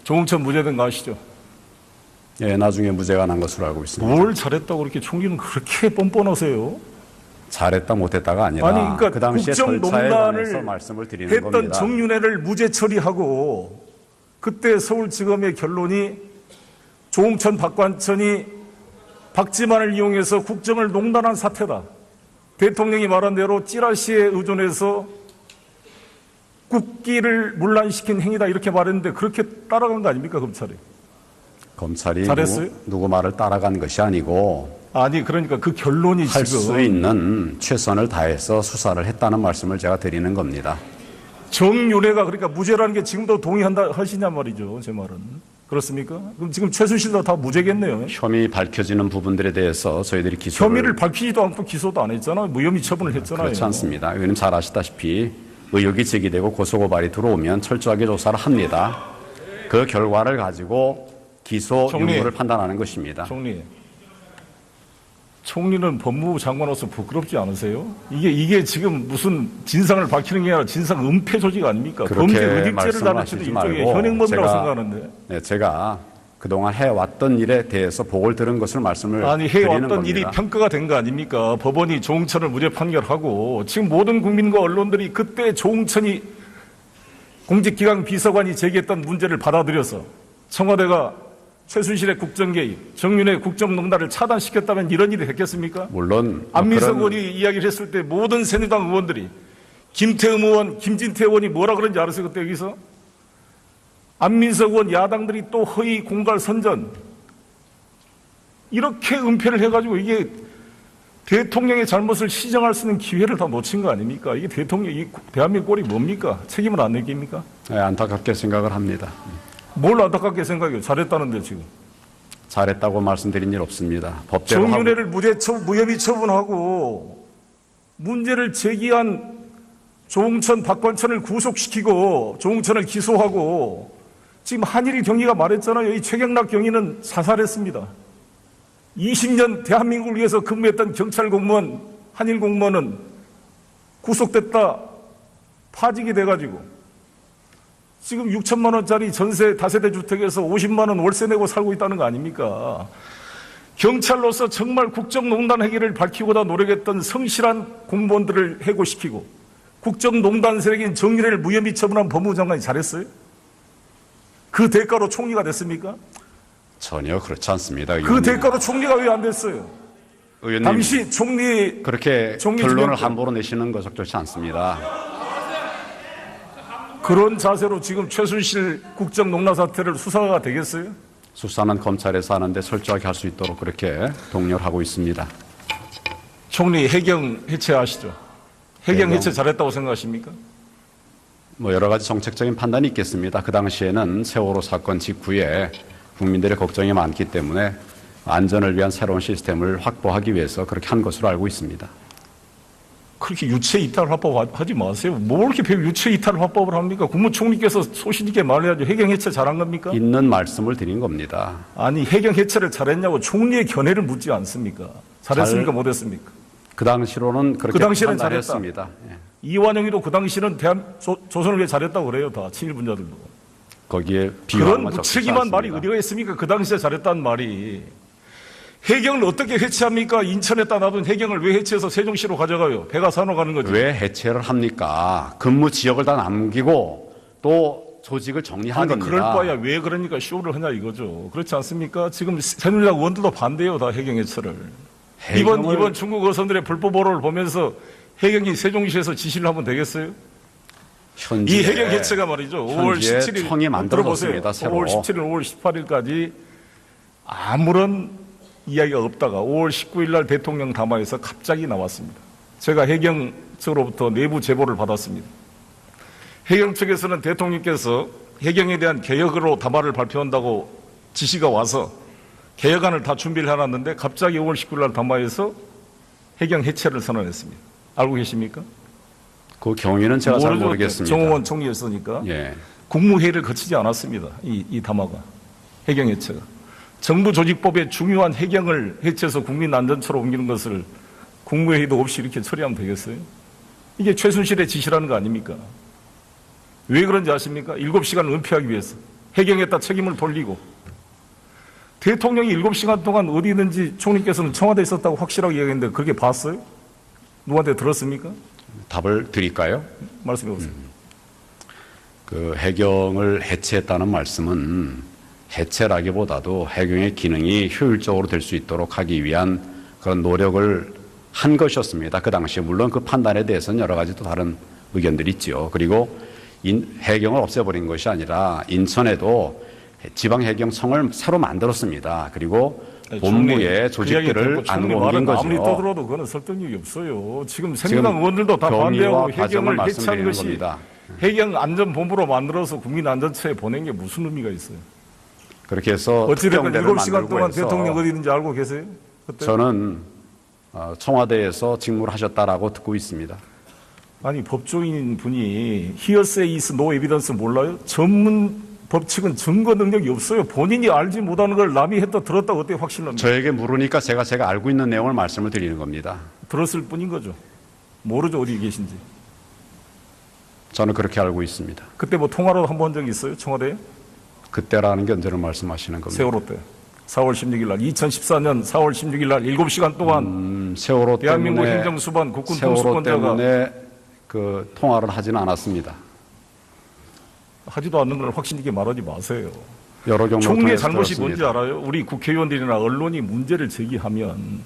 조응천 무죄된 거 아시죠? 예, 나중에 무죄가 난 것으로 알고 있습니다. 뭘 잘했다고 그렇게 총리는 그렇게 뻔뻔하세요? 잘했다 못했다가 아니라 아니, 그러니까 그 당시에 절차에 관해서 국정농단을 말씀을 드리는 했던 겁니다. 정윤회를 무죄 처리하고 그때 서울지검의 결론이 조응천, 박관천이 박지만을 이용해서 국정을 농단한 사태다. 대통령이 말한 대로 찌라시에 의존해서 국기를 문란시킨 행위다 이렇게 말했는데 그렇게 따라간 거 아닙니까, 검찰이? 검찰이 잘했어요? 누구 말을 따라간 것이 아니고 아니 그러니까 그 결론이 할 지금 수 있는 최선을 다해서 수사를 했다는 말씀을 제가 드리는 겁니다. 정윤회가 그러니까 무죄라는 게 지금도 동의한다 하시냐 말이죠. 제 말은. 그렇습니까? 그럼 지금 최순실도 다 무죄겠네요. 혐의 밝혀지는 부분들에 대해서 저희들이 기소를 혐의를 밝히지도 않고 기소도 안 했잖아요. 무혐의 처분을 했잖아요. 그렇지 않습니다. 의원님 잘 아시다시피 의혹이 제기되고 고소고발이 들어오면 철저하게 조사를 합니다. 그 결과를 가지고 기소 유무를 판단하는 것입니다. 총리는 법무부 장관으로서 부끄럽지 않으세요? 이게 지금 무슨 진상을 밝히는 게 아니라 진상 은폐 조직 아닙니까? 범죄 의직죄를 다루치는 일종의 현행범이라고 생각하는데. 네, 제가 그동안 해왔던 일에 대해서 보고를 들은 것을 말씀을 아니 드리는 해왔던 겁니다. 일이 평가가 된 거 아닙니까? 법원이 조응천을 무죄 판결하고 지금 모든 국민과 언론들이 그때 조응천이 공직기강 비서관이 제기했던 문제를 받아들여서 청와대가 최순실의 국정개입, 정윤회 국정농단을 차단시켰다면 이런 일이 됐겠습니까? 물론 안민석 의원이 이야기를 했을 때 모든 새누리당 의원들이 김태흠 의원, 김진태 의원이 뭐라 그런지 알았어요? 그때 여기서? 안민석 의원 야당들이 또 허위 공갈 선전 이렇게 은폐를 해가지고 이게 대통령의 잘못을 시정할 수 있는 기회를 다 놓친 거 아닙니까? 이게 이 대한민국 꼴이 뭡니까? 책임을 안 느낍니까? 네, 안타깝게 생각을 합니다. 뭘 안타깝게 생각해요? 잘했다는데 지금. 잘했다고 말씀드린 일 없습니다. 법대로 정윤회를 무혐의 처분하고 문제를 제기한 조응천, 박관천을 구속시키고 조응천을 기소하고 지금 한일 경위가 말했잖아요. 이 최경락 경위는 사살했습니다. 20년 대한민국을 위해서 근무했던 경찰 공무원, 한일 공무원은 구속됐다 파직이 돼가지고 지금 6천만 원짜리 전세 다세대 주택에서 50만 원 월세 내고 살고 있다는 거 아닙니까? 경찰로서 정말 국정농단 행위를 밝히고자 노력했던 성실한 공무원들을 해고시키고 국정농단 세력인 정윤회를 무혐의 처분한 법무부 장관이 잘했어요? 그 대가로 총리가 됐습니까? 전혀 그렇지 않습니다. 그 의원님. 대가로 총리가 왜 안 됐어요? 의원님, 당시 총리 그렇게 총리 결론을 주변 함부로 내시는 것 적절치 않습니다. 그런 자세로 지금 최순실 국정농단 사태를 수사가 되겠어요? 수사는 검찰에서 하는데 철저하게 할 수 있도록 그렇게 독려를 하고 있습니다. 총리 해경 해체하시죠? 해경 해경. 해체 잘했다고 생각하십니까? 뭐 여러 가지 정책적인 판단이 있겠습니다. 그 당시에는 세월호 사건 직후에 국민들의 걱정이 많기 때문에 안전을 위한 새로운 시스템을 확보하기 위해서 그렇게 한 것으로 알고 있습니다. 그렇게 유체 이탈 화법하지 마세요. 뭐 이렇게 유체 이탈 화법을 합니까? 국무총리께서 소신 있게 말해야죠. 해경 해체 잘한 겁니까? 있는 말씀을 드린 겁니다. 아니 해경 해체를 잘했냐고 총리의 견해를 묻지 않습니까? 잘했습니까? 못했습니까? 그 당시로는 그렇게 그 당시에는 판단했습니다. 예. 이완영이도 그 당시는 조선을 위해 잘했다고 그래요. 다 친일분자들도. 거기에 그런 비유한 건 적절치 무책임한 말이 않습니다. 어디가 있습니까? 그 당시에 잘했다는 말이. 해경을 어떻게 해체합니까? 인천에다 놔둔 해경을 왜 해체해서 세종시로 가져가요? 배가 산으로 가는 거죠. 왜 해체를 합니까? 근무 지역을 다 남기고 또 조직을 정리한 아니 겁니다. 그럴 바야 왜 그러니까 쇼를 하냐 이거죠. 그렇지 않습니까? 지금 새누리당 의원들도 반대해요. 다 해경 해체를. 이번 중국 어선들의 불법 보도를 보면서 해경이 세종시에서 지시를 하면 되겠어요? 이 해경 해체가 말이죠. 5월 17일 청이 만들어졌습니다. 새로. 5월 17일, 5월 18일까지 아무런 이야기가 없다가 5월 19일 날 대통령 담화에서 갑자기 나왔습니다. 제가 해경 측으로부터 내부 제보를 받았습니다. 해경 측에서는 대통령께서 해경에 대한 개혁으로 담화를 발표한다고 지시가 와서 개혁안을 다 준비를 해놨는데 갑자기 5월 19일 날 담화에서 해경 해체를 선언했습니다. 알고 계십니까? 그 경위는 제가 잘 모르겠습니다. 정홍원 총리였으니까. 예. 국무회의를 거치지 않았습니다. 이 담화가. 해경 해체가. 정부 조직법의 중요한 해경을 해체해서 국민 안전처로 옮기는 것을 국무회의도 없이 이렇게 처리하면 되겠어요? 이게 최순실의 지시라는 거 아닙니까? 왜 그런지 아십니까? 7시간 은폐하기 위해서. 해경에다 책임을 돌리고 대통령이 7시간 동안 어디 있는지 총리께서는 청와대에 있었다고 확실하게 이야기했는데 그렇게 봤어요? 누구한테 들었습니까? 답을 드릴까요? 말씀해 보세요. 그 해경을 해체했다는 말씀은 해체라기보다도 해경의 기능이 효율적으로 될 수 있도록 하기 위한 그런 노력을 한 것이었습니다. 그 당시에 물론 그 판단에 대해서는 여러 가지 또 다른 의견들이 있죠. 그리고 해경을 없애버린 것이 아니라 인천에도 지방해경청을 새로 만들었습니다. 그리고 본부에 조직들을 안 옮긴 거죠. 아무리 떠들어도 그거는 설득력이 없어요. 지금 새누리당 의원들도 다 반대하고 해경을 해체한 것이 겁니다. 해경안전본부로 만들어서 국민안전처에 보낸 게 무슨 의미가 있어요? 그렇게 해서 어찌됐든 특경대를 7시간 동안 만들고 해서 대통령 어디 있는지 알고 계세요? 그때? 저는 청와대에서 직무를 하셨다라고 듣고 있습니다. 아니 법조인 분이 hearsay is no evidence 몰라요? 전문 법칙은 증거 능력이 없어요. 본인이 알지 못하는 걸 남이 했다 들었다 어떻게 확신합니까? 저에게 물으니까 제가 알고 있는 내용을 말씀을 드리는 겁니다. 들었을 뿐인 거죠. 모르죠 어디 계신지. 저는 그렇게 알고 있습니다. 그때 뭐 통화로 한 번 적 있어요? 청와대에? 그때라는 게 언제를 말씀하시는 겁니까? 세월호 때. 4월 16일 날 2014년 4월 16일 날 7시간 동안 세월호 대한민국 때문에 행정수반 국군 세월호 통수권자가 때문에 그 통화를 하지는 않았습니다. 하지도 않는 걸 확신 있게 말하지 마세요. 여러 경우를 총리의 통해서 잘못이 들었습니다. 뭔지 알아요? 우리 국회의원들이나 언론이 문제를 제기하면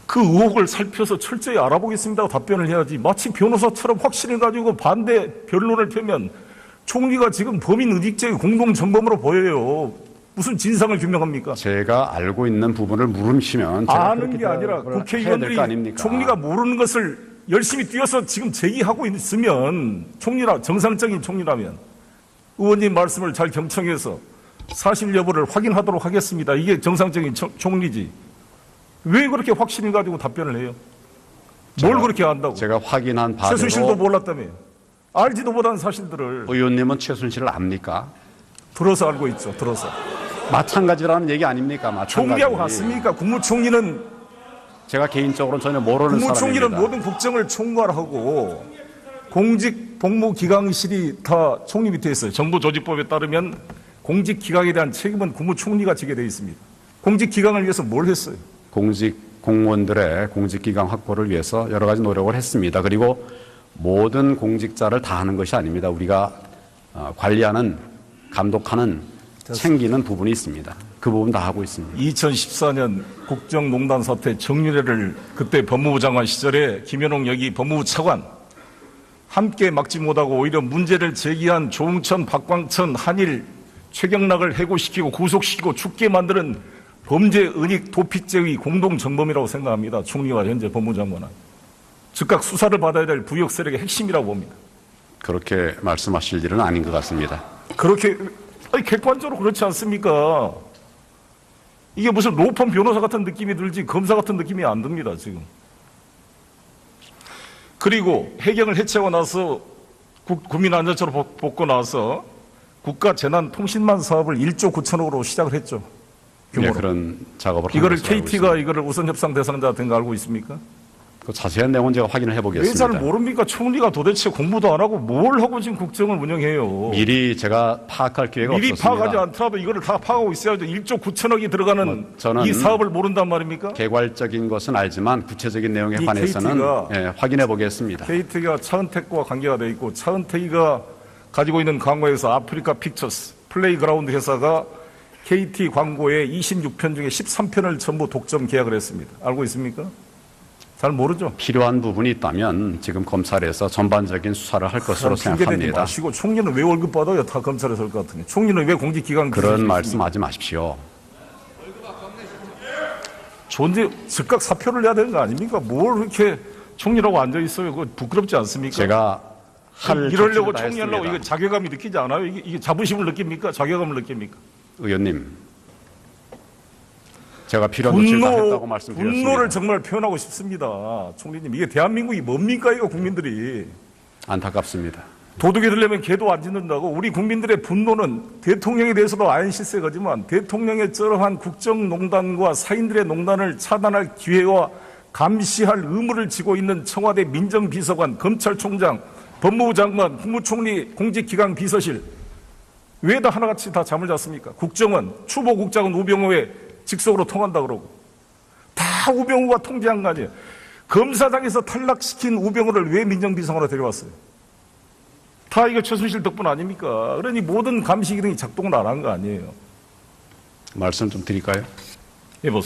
그 의혹을 살펴서 철저히 알아보겠습니다 하고 답변을 해야지 마치 변호사처럼 확신해가지고 반대 변론을 펴면 총리가 지금 범인 의직죄의 공동정범으로 보여요. 무슨 진상을 규명합니까? 제가 알고 있는 부분을 물으시면 제가 아는 그렇게 게 아니라 대답을 해야 국회의원들이 될거 아닙니까? 총리가 모르는 것을 열심히 뛰어서 지금 제기하고 있으면 정상적인 총리라면 의원님 말씀을 잘 경청해서 사실 여부를 확인하도록 하겠습니다. 이게 정상적인 총리지. 왜 그렇게 확신을 가지고 답변을 해요? 뭘 그렇게 안다고? 제가 확인한 바대로 최순실도 몰랐다며. 알지도 못한 사실들을 의원님은 최순실을 압니까? 들어서 알고 있죠. 들어서. 마찬가지라는 얘기 아닙니까? 마찬가지. 총리하고 같습니까? 국무총리는 제가 개인적으로는 전혀 모르는 국무총리는 사람입니다. 모든 국정을 총괄하고 공직 복무기강실이 다 총리 밑에 있어요. 정부조직법에 따르면 공직기강에 대한 책임은 국무총리가 지게 되어 있습니다. 공직기강을 위해서 뭘 했어요? 공무원들의 공직기강 확보를 위해서 여러 가지 노력을 했습니다. 그리고 모든 공직자를 다 하는 것이 아닙니다. 우리가 관리하는, 감독하는, 챙기는 부분이 있습니다. 그 부분 다 하고 있습니다. 2014년 국정농단 사태 정유래를 그때 법무부 장관 시절에 김현홍 여기 법무부 차관 함께 막지 못하고 오히려 문제를 제기한 조응천, 박광천, 한일, 최경락을 해고시키고 구속시키고 죽게 만드는 범죄 은닉 도피죄의 공동정범이라고 생각합니다. 총리와 현재 법무장관은. 즉각 수사를 받아야 될 부역 세력의 핵심이라고 봅니다. 그렇게 말씀하실 일은 아닌 것 같습니다. 그렇게 객관적으로 그렇지 않습니까? 이게 무슨 로펌 변호사 같은 느낌이 들지 검사 같은 느낌이 안 듭니다. 지금. 그리고 해경을 해체하고 나서 국민안전처로 뽑고 나서 국가재난통신망 사업을 1조 9천억으로 시작을 했죠. 규모로. 네, 그런 작업을 한 이거를 것으로 알고 KT가 있습니다. 이거를 우선 협상 대상자 된 거 알고 있습니까? 그 자세한 내용은 제가 확인을 왜 해보겠습니다. 잘 모릅니까? 총리가 도대체 공부도 안 하고 뭘 하고 지금 국정을 운영해요? 미리 제가 파악할 기회가 미리 없었습니다. 파악하지 않더라도 이거를 다 파악하고 있어야죠. 1조 9천억이 들어가는 저는 이 사업을 모른단 말입니까? 개괄적인 것은 알지만 구체적인 내용에 이 관해서는 KT가 확인해 보겠습니다. KT가 차은택과 관계가 돼 있고 차은택이가 가지고 있는 광고에서 아프리카 픽처스 플레이그라운드 회사가 KT 광고의 26편 중에 13편을 전부 독점 계약을 했습니다. 알고 있습니까? 잘 모르죠. 필요한 부분이 있다면 지금 검찰에서 전반적인 수사를 할 것으로 핑계대지 생각합니다. 마시고 총리는 왜 월급 받아요? 다 검찰에서 할 것 같은데. 총리는 왜 공직기관 그런 말씀하지 마십시오. 즉각 사표를 내야 되는 거 아닙니까? 뭘 이렇게 총리라고 앉아 있어요? 그거 부끄럽지 않습니까? 제가 할 이러려고 조치를 다 총리하려고 했습니다. 이거 자괴감이 느끼지 않아요? 이게 자부심을 느낍니까? 자괴감을 느낍니까? 의원님, 제가 필요한 조치를 다 했다고 말씀드렸습니다. 분노를 정말 표현하고 싶습니다. 총리님, 이게 대한민국이 뭡니까? 이거 국민들이. 안타깝습니다. 도둑이 되려면 개도 안 짖는다고. 우리 국민들의 분노는 대통령에 대해서도 아연실세가지만 대통령의 저러한 국정농단과 사인들의 농단을 차단할 기회와 감시할 의무를 지고 있는 청와대 민정비서관, 검찰총장, 법무부 장관, 국무총리, 공직기강 비서실 왜 다 하나같이 다 잠을 잤습니까? 국정원, 추보국장은 우병우의 직속으로 통한다 그러고. 다 우병우가 통제한 거 아니에요. 검사장에서 탈락시킨 우병우를 왜 민정비서관으로 데려왔어요? 다 이거 최순실 덕분 아닙니까? 그러니 모든 감시 기능이 작동을 안 한 거 아니에요. 말씀 좀 드릴까요? 해보세요.